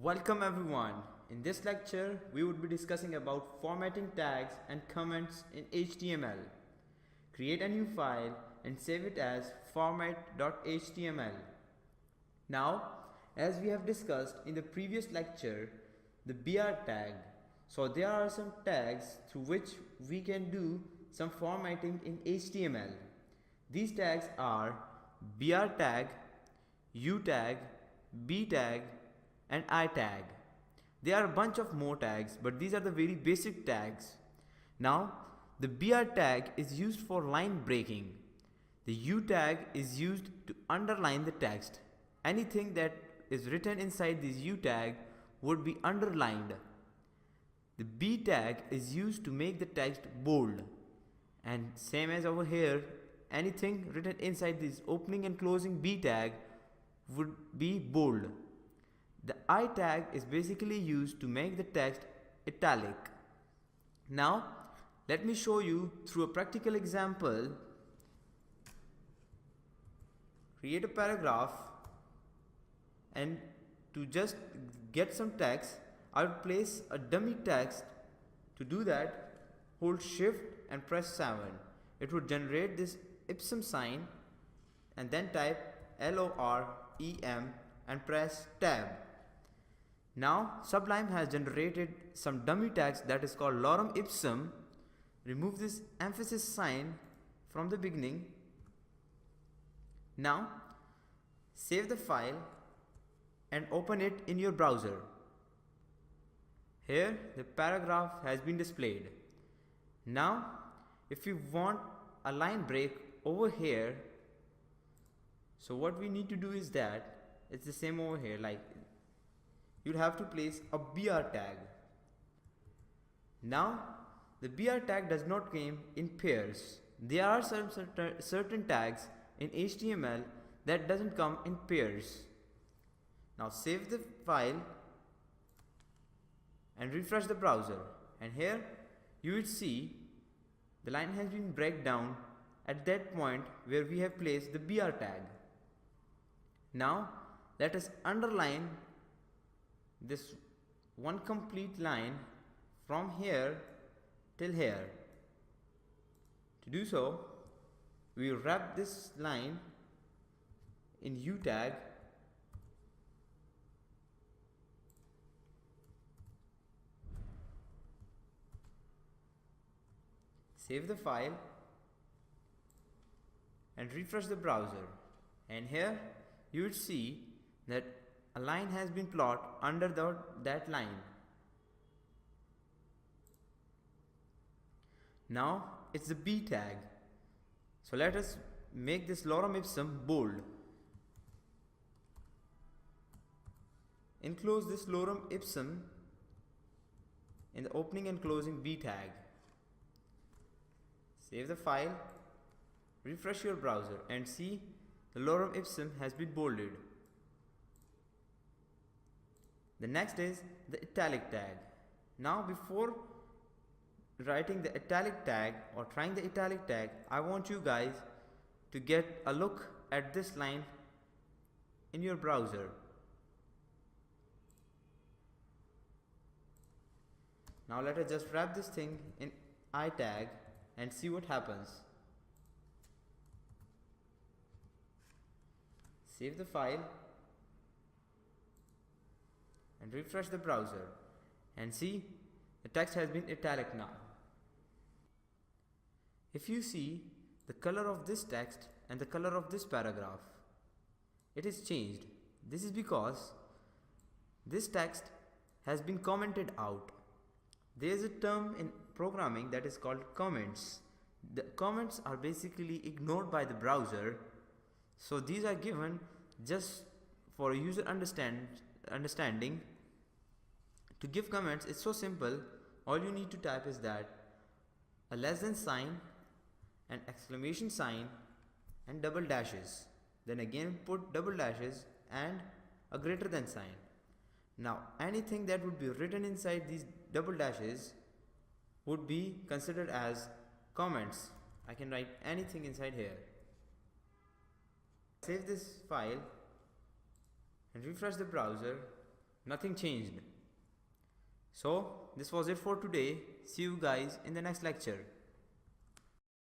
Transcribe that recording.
Welcome everyone. In this lecture, we would be discussing about formatting tags and comments in HTML. Create a new file and save it as format.html. Now, as we have discussed in the previous lecture, the BR tag. So there are some tags through which we can do some formatting in HTML. These tags are BR tag, U tag, B tag, and I tag. There are a bunch of more tags, but these are the very basic tags. Now, the BR tag is used for line breaking. The U tag is used to underline the text. Anything that is written inside this U tag would be underlined. The B tag is used to make the text bold. And same as over here, anything written inside this opening and closing B tag would be bold. The I tag is basically used to make the text italic. Now, let me show you through a practical example. Create a paragraph, and to just get some text, I will place a dummy text. To do that, hold Shift and press 7. It would generate this ipsum sign and then type LOREM and press tab. Now Sublime has generated some dummy text that is called lorem ipsum. Remove this emphasis sign from the beginning. Now save the file and open it in your browser. Here the paragraph has been displayed. Now if you want a line break over here, so what we need to do is that it's the same over here, like you'd have to place a BR tag. Now the BR tag does not come in pairs. There are some certain tags in HTML that doesn't come in pairs. Now save the file and refresh the browser, and here you will see the line has been break down at that point where we have placed the BR tag. Now let us underline this one complete line from here till here. To do so, we wrap this line in U tag, save the file and refresh the browser, and here you will see that a line has been plotted under that line. Now it's the B tag. So let us make this lorem ipsum bold. Enclose this lorem ipsum in the opening and closing B tag. Save the file, refresh your browser, and see the lorem ipsum has been bolded. The next is the italic tag. Now before writing the italic tag or trying the italic tag, I want you guys to get a look at this line in your browser. Now let us just wrap this thing in I tag and see what happens. Save the file and refresh the browser, and see the text has been italic now. If you see the color of this text and the color of this paragraph, it is changed. This is because this text has been commented out. There is a term in programming that is called comments. The comments are basically ignored by the browser, so these are given just for user understanding. To give comments, it's so simple. All you need to type is that a less than sign, an exclamation sign, and double dashes. Then again put double dashes and a greater than sign. Now anything that would be written inside these double dashes would be considered as comments. I can write anything inside here. Save this file and refresh the browser. Nothing changed. So this was it for today. See you guys in the next lecture.